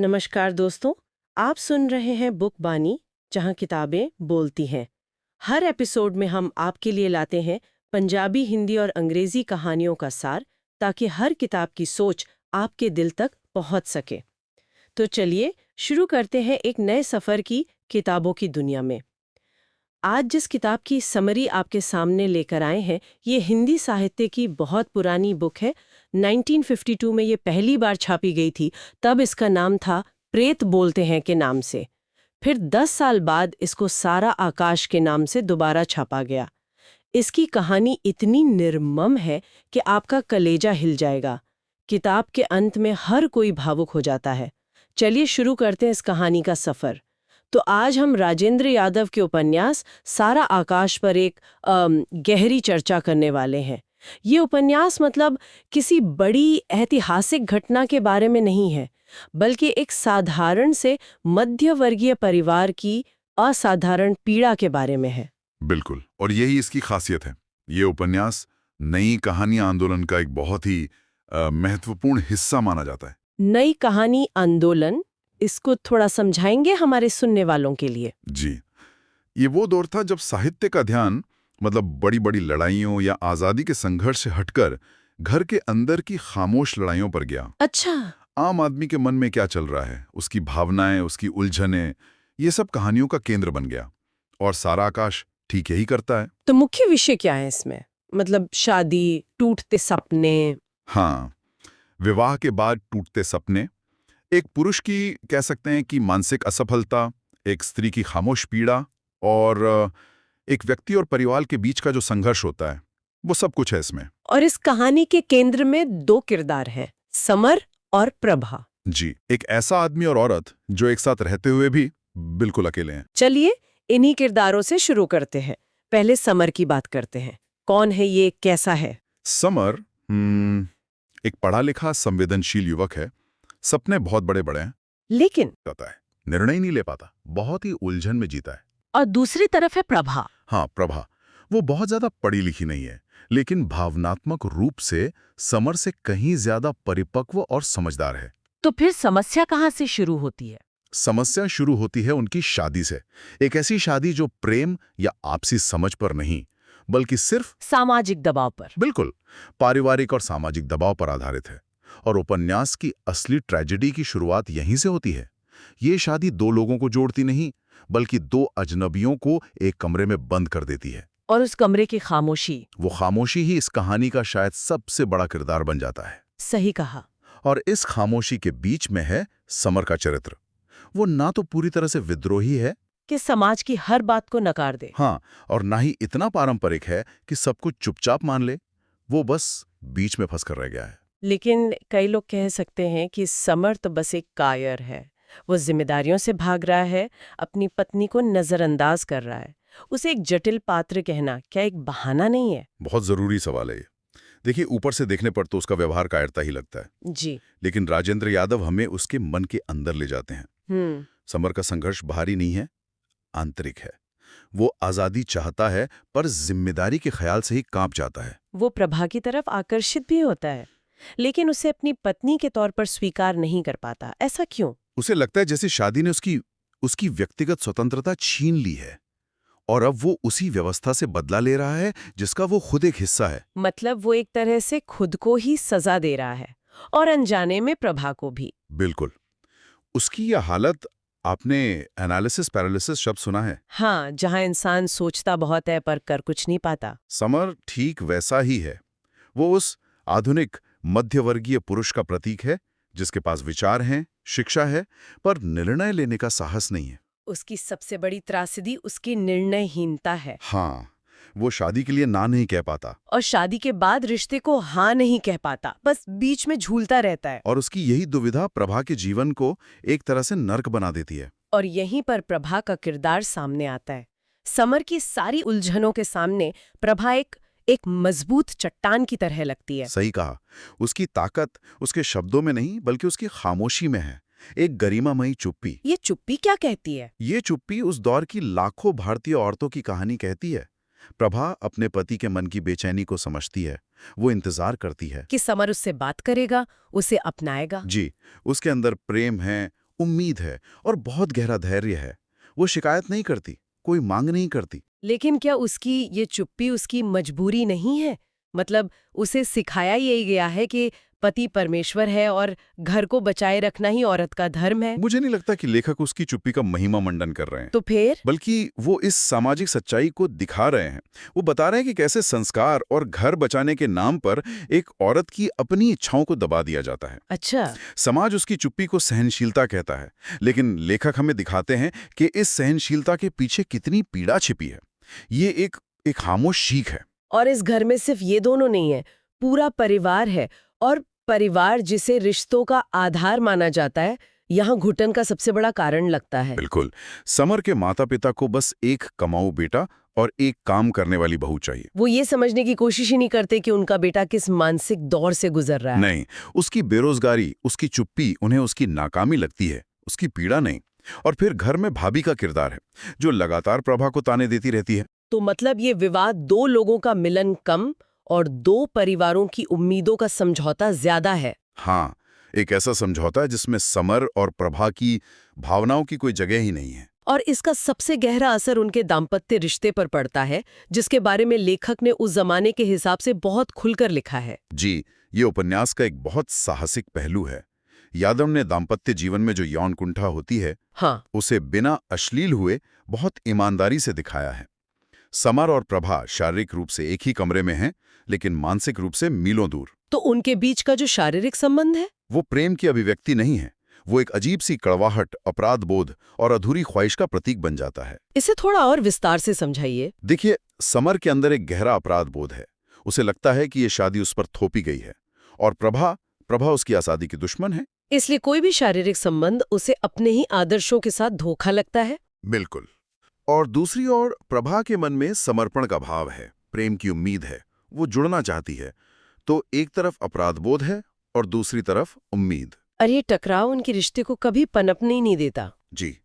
नमस्कार दोस्तों। आप सुन रहे हैं बुक बानी, जहां किताबें बोलती हैं। हर एपिसोड में हम आपके लिए लाते हैं पंजाबी, हिंदी और अंग्रेजी कहानियों का सार, ताकि हर किताब की सोच आपके दिल तक पहुंच सके। तो चलिए शुरू करते हैं एक नए सफर की किताबों की दुनिया में। आज जिस किताब की समरी आपके सामने लेकर आए हैं, ये हिंदी साहित्य की बहुत पुरानी बुक है। 1952 में ये पहली बार छापी गई थी। तब इसका नाम था प्रेत बोलते हैं के नाम से। फिर 10 साल बाद इसको सारा आकाश के नाम से दोबारा छापा गया। इसकी कहानी इतनी निर्मम है कि आपका कलेजा हिल जाएगा। किताब के अंत में हर कोई भावुक हो जाता है। चलिए शुरू करते हैं इस कहानी का सफर। तो आज हम राजेंद्र यादव के उपन्यास सारा आकाश पर एक गहरी चर्चा करने वाले हैं। ये उपन्यास मतलब किसी बड़ी ऐतिहासिक घटना के बारे में नहीं है, बल्कि एक साधारण से मध्यवर्गीय परिवार की असाधारण पीड़ा के बारे में है। बिल्कुल, और यही इसकी खासियत है। ये उपन्यास नई कहानी आंदोलन का एक बहुत ही महत्वपूर्ण हिस्सा माना जाता है। नई कहानी आंदोलन, इसको थोड़ा समझाएंगे हमारे सुनने वालों के लिए? जी, ये वो दौर था जब साहित्य का ध्यान मतलब बड़ी-बड़ी लड़ाइयों या आज़ादी के संघर्ष से हटकर घर के अंदर की खामोश लड़ाइयों पर गया। अच्छा। आम आदमी के मन में क्या चल रहा है, उसकी भावनाएं, उसकी उलझनें, ये सब कहानियों का केंद्र बन गया। और सारा आकाश ठीक यही करता है। तो मुख्य विषय क्या है इसमें? मतलब शादी, टूटते सपने। हाँ, विवाह के बाद टूटते सपने, एक पुरुष की कह सकते हैं कि मानसिक असफलता, एक स्त्री की खामोश पीड़ा और एक व्यक्ति और परिवार के बीच का जो संघर्ष होता है, वो सब कुछ है इसमें। और इस कहानी के केंद्र में दो किरदार हैं, समर और प्रभा। जी, एक ऐसा आदमी और औरत जो एक साथ रहते हुए भी बिल्कुल अकेले हैं। चलिए इन्हीं किरदारों से शुरू करते हैं। पहले समर की बात करते हैं। कौन है ये, कैसा है? समर एक पढ़ा लिखा संवेदनशील युवक है। सपने बहुत बड़े बड़े हैं, लेकिन कहता है, निर्णय नहीं ले पाता, बहुत ही उलझन में जीता है। और दूसरी तरफ है प्रभा। हाँ, प्रभा, वो बहुत ज्यादा पढ़ी लिखी नहीं है, लेकिन भावनात्मक रूप से समर से कहीं ज्यादा परिपक्व और समझदार है। तो फिर समस्या कहाँ से शुरू होती है? समस्या शुरू होती है उनकी शादी से। एक ऐसी शादी जो प्रेम या आपसी समझ पर नहीं, बल्कि सिर्फ सामाजिक दबाव पर। बिल्कुल पारिवारिक और सामाजिक दबाव पर आधारित है। और उपन्यास की असली ट्रेजेडी की शुरुआत यहीं से होती है। ये शादी दो लोगों को जोड़ती नहीं, बल्कि दो अजनबियों को एक कमरे में बंद कर देती है। और उस कमरे की खामोशी, वो खामोशी ही इस कहानी का शायद सबसे बड़ा किरदार बन जाता है। सही कहा। और इस खामोशी के बीच में है समर का चरित्र। वो ना तो पूरी तरह से विद्रोही है कि समाज की हर बात को नकार दे। हाँ, और ना ही इतना पारंपरिक है कि सब कुछ चुपचाप मान ले। वो बस बीच में फंस कर रह गया है। लेकिन कई लोग कह सकते हैं कि समर तो बस एक कायर है। वो जिम्मेदारियों से भाग रहा है, अपनी पत्नी को नजरअंदाज कर रहा है। उसे एक जटिल पात्र कहना क्या एक बहाना नहीं है? बहुत जरूरी सवाल है ये। देखिए, ऊपर से देखने पर तो उसका व्यवहार कायरता ही लगता है। जी। लेकिन राजेंद्र यादव हमें उसके मन के अंदर ले जाते हैं। समर का संघर्ष बाहरी नहीं है, आंतरिक है। वो आजादी चाहता है, पर जिम्मेदारी के ख्याल से ही कांप जाता है। वो प्रभा की तरफ आकर्षित भी होता है, लेकिन उसे अपनी पत्नी के तौर पर स्वीकार नहीं कर पाता। ऐसा क्यों? उसे लगता है जैसे शादी ने उसकी व्यक्तिगत स्वतंत्रता छीन ली है, और अब वो उसी व्यवस्था से बदला ले रहा है जिसका वो खुद एक हिस्सा है। मतलब वो एक तरह से खुद को ही सजा दे रहा है, और अनजाने में प्रभा को भी। बिल्कुल। उसकी यह हालत, आपने एनालिसिस पैरालिसिस शब्द सुना है? हाँ, जहाँ इंसान सोचता बहुत है पर कर कुछ नहीं पाता। समर ठीक वैसा ही है। वो उस आधुनिक मध्यवर्गीय पुरुष का प्रतीक है जिसके पास विचार हैं, शिक्षा है, पर निर्णय लेने का साहस नहीं है। उसकी सबसे बड़ी त्रासदी उसकी निर्णयहीनता है। हाँ, वो शादी के लिए ना नहीं कह पाता, और शादी के बाद रिश्ते को हाँ नहीं कह पाता, बस बीच में झूलता रहता है। और उसकी यही दुविधा प्रभा के जीवन को एक तरह से नर्क बना देती है। और यहीं पर प्रभा का किरदार सामने आता है। समर की सारी उलझनों के सामने प्रभा एक मजबूत चट्टान की तरह लगती है। सही कहा। उसकी ताकत उसके शब्दों में नहीं, बल्कि उसकी खामोशी में है। एक गरिमामयी चुप्पी। ये चुप्पी क्या कहती है? ये चुप्पी उस दौर की लाखों भारतीय औरतों की कहानी कहती है। प्रभा अपने पति के मन की बेचैनी को समझती है। वो इंतजार करती है कि समर उससे बात करेगा, उसे अपनाएगा। जी, उसके अंदर प्रेम है, उम्मीद है और बहुत गहरा धैर्य है। वो शिकायत नहीं करती, कोई मांग नहीं करती। लेकिन क्या उसकी ये चुप्पी उसकी मजबूरी नहीं है? मतलब उसे सिखाया यही गया है कि पति परमेश्वर है और घर को बचाए रखना ही औरत का धर्म है। मुझे नहीं लगता कि लेखक उसकी चुप्पी का महिमा मंडन कर रहे हैं, तो फिर बल्कि वो इस सामाजिक सच्चाई को दिखा रहे हैं। वो बता रहे हैं कि कैसे संस्कार और घर बचाने के नाम पर एक औरत की अपनी इच्छाओं को दबा दिया जाता है। अच्छा, समाज उसकी चुप्पी को सहनशीलता कहता है, लेकिन लेखक हमें दिखाते हैं कि इस सहनशीलता के पीछे कितनी पीड़ा छिपी है। ये एक खामोश चीख है। और इस घर में सिर्फ ये दोनों नहीं है, पूरा परिवार है। और परिवार जिसे रिश्तों का आधार माना जाता है, यहाँ घुटन का सबसे बड़ा कारण लगता है। बिल्कुल। समर के माता पिता को बस एक कमाऊ बेटा और एक काम करने वाली बहू चाहिए। वो ये समझने की कोशिश ही नहीं करते कि उनका बेटा किस मानसिक दौर से गुजर रहा है। नहीं, उसकी बेरोजगारी, उसकी चुप्पी उन्हें उसकी नाकामी लगती है, उसकी पीड़ा नहीं। और फिर घर में भाभी का किरदार है, जो लगातार प्रभा को ताने देती रहती है। तो मतलब ये विवाद दो लोगों का मिलन कम और दो परिवारों की उम्मीदों का समझौता ज्यादा है। हाँ, एक ऐसा समझौता है जिसमें समर और प्रभा की भावनाओं की कोई जगह ही नहीं है। और इसका सबसे गहरा असर उनके दाम्पत्य रिश्ते पर पड़ता है, जिसके बारे में लेखक ने उस जमाने के हिसाब से बहुत खुलकर लिखा है। जी, ये उपन्यास का एक बहुत साहसिक पहलू है। यादव ने दाम्पत्य जीवन में जो यौन कुंठा होती है, हाँ, उसे बिना अश्लील हुए बहुत ईमानदारी से दिखाया है। समर और प्रभा शारीरिक रूप से एक ही कमरे में हैं, लेकिन मानसिक रूप से मीलों दूर। तो उनके बीच का जो शारीरिक संबंध है, वो प्रेम की अभिव्यक्ति नहीं है, वो एक अजीब सी कड़वाहट, अपराध बोध और अधूरी ख्वाहिश का प्रतीक बन जाता है। इसे थोड़ा और विस्तार से समझाइए। देखिए, समर के अंदर एक गहरा अपराध बोध है। उसे लगता है कि ये शादी उस पर थोपी गई है, और प्रभा उसकी आजादी की दुश्मन है। इसलिए कोई भी शारीरिक संबंध उसे अपने ही आदर्शों के साथ धोखा लगता है। बिल्कुल। और दूसरी ओर प्रभा के मन में समर्पण का भाव है, प्रेम की उम्मीद है, वो जुड़ना चाहती है। तो एक तरफ अपराध बोध है और दूसरी तरफ उम्मीद। और ये टकराव उनके रिश्ते को कभी पनपने ही नहीं देता। जी,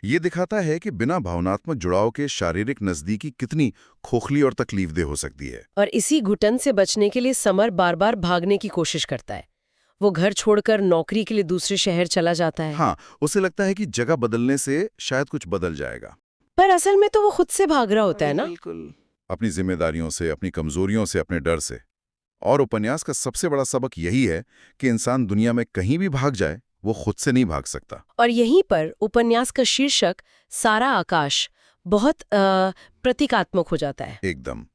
ये दिखाता है कि बिना भावनात्मक जुड़ाव के शारीरिक नजदीकी कितनी खोखली और तकलीफदेह हो सकती है। और इसी घुटन से बचने के लिए समर बार बार भागने की कोशिश करता है। वो घर छोड़कर नौकरी के लिए दूसरे शहर चला जाता है। हाँ, उसे लगता है कि जगह बदलने से शायद कुछ बदल जाएगा। पर असल में तो वो खुद से भाग रहा होता है ना। बिल्कुल, अपनी जिम्मेदारियों से, अपनी कमजोरियों से, अपने डर से। और उपन्यास का सबसे बड़ा सबक यही है कि इंसान दुनिया में कहीं भी भाग जाए, वो खुद से नहीं भाग सकता। और यहीं पर उपन्यास का शीर्षक सारा आकाश बहुत प्रतीकात्मक हो जाता है। एकदम।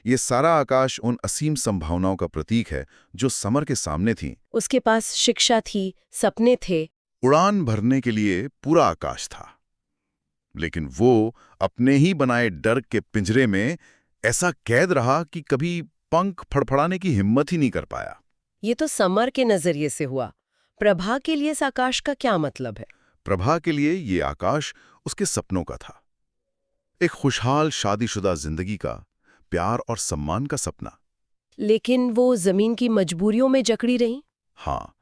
ये सारा आकाश उन असीम संभावनाओं का प्रतीक है जो समर के सामने थीं। उसके पास शिक्षा थी, सपने थे, उड़ान भरने के लिए पूरा आकाश था, लेकिन वो अपने ही बनाए डर के पिंजरे में ऐसा कैद रहा कि कभी पंख फड़फड़ाने की हिम्मत ही नहीं कर पाया। ये तो समर के नजरिए से हुआ। प्रभा के लिए इस आकाश का क्या मतलब है? प्रभा के लिए ये आकाश उसके सपनों का था, एक खुशहाल शादीशुदा जिंदगी का, प्यार और सम्मान का सपना। लेकिन वो जमीन की मजबूरियों में जकड़ी रही। हाँ,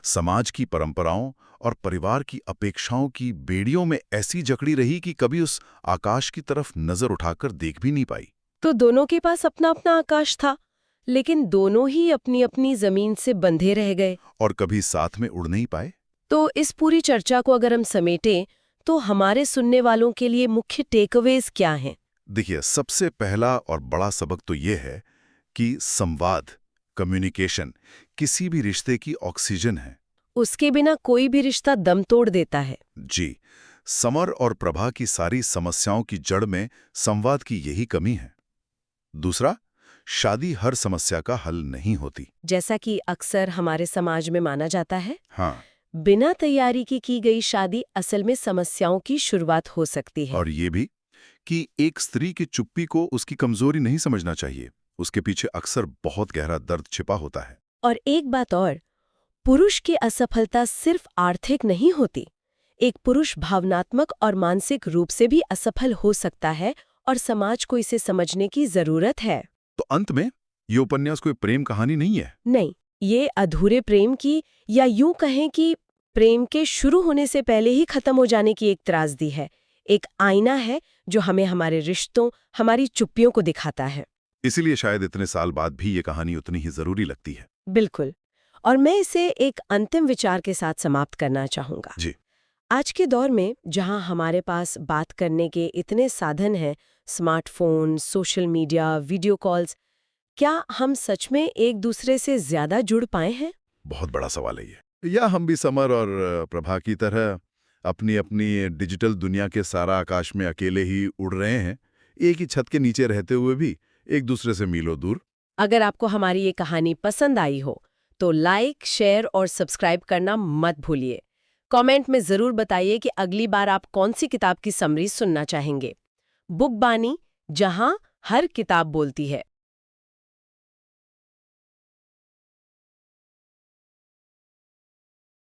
समाज की परंपराओं और परिवार की अपेक्षाओं की बेड़ियों में ऐसी जकड़ी रही कि कभी उस आकाश की तरफ नजर उठाकर देख भी नहीं पाई। तो दोनों के पास अपना अपना आकाश था, लेकिन दोनों ही अपनी अपनी जमीन से बंधे रह गए और कभी साथ में उड़ नहीं पाए। तो इस पूरी चर्चा को अगर हम समेटें तो हमारे सुनने वालों के लिए मुख्य टेकअवेज क्या हैं? देखिए, सबसे पहला और बड़ा सबक तो ये है कि संवाद, कम्युनिकेशन किसी भी रिश्ते की ऑक्सीजन है। उसके बिना कोई भी रिश्ता दम तोड़ देता है। जी, समर और प्रभा की सारी समस्याओं की जड़ में संवाद की यही कमी है। दूसरा, शादी हर समस्या का हल नहीं होती। जैसा कि अक्सर हमारे समाज में माना जाता है, हाँ, बिना तैयारी की गई शादी असल में समस्याओं की शुरुआत हो सकती है। और ये भी कि एक स्त्री की चुप्पी को उसकी कमजोरी नहीं समझना चाहिए। उसके पीछे अक्सर बहुत गहरा दर्द छिपा होता है। और एक बात और, पुरुष की असफलता सिर्फ आर्थिक नहीं होती। एक पुरुष भावनात्मक और मानसिक रूप से भी असफल हो सकता है और समाज को इसे समझने की जरूरत है। तो अंत में ये उपन्यास कोई प्रेम कहानी नहीं है। नहीं, ये अधूरे प्रेम की, या यूं कहें कि प्रेम के शुरू होने से पहले ही खत्म हो जाने की एक त्रासदी है। एक आईना है जो हमें हमारे रिश्तों, हमारी चुप्पियों को दिखाता है। इसीलिए शायद इतने साल बाद भी ये कहानी उतनी ही जरूरी लगती है। बिल्कुल। और मैं इसे एक अंतिम विचार के साथ समाप्त करना चाहूंगा। जी। आज के दौर में जहां हमारे पास बात करने के इतने साधन हैं, smartphone, social media, video calls, क्या हम सच में एक दूसरे से ज्यादा जुड़ पाए हैं? बहुत बड़ा सवाल है ये। या हम भी समर और प्रभा की तरह अपनी अपनी डिजिटल दुनिया के सारा आकाश में अकेले ही उड़ रहे हैं, एक ही छत के नीचे रहते हुए भी एक दूसरे से मीलों दूर। अगर आपको हमारी ये कहानी पसंद आई हो, तो लाइक, शेयर और सब्सक्राइब करना मत भूलिए। कमेंट में जरूर बताइए कि अगली बार आप कौन सी किताब की समरी सुनना चाहेंगे। बुक बानी, जहां हर किताब बोलती है।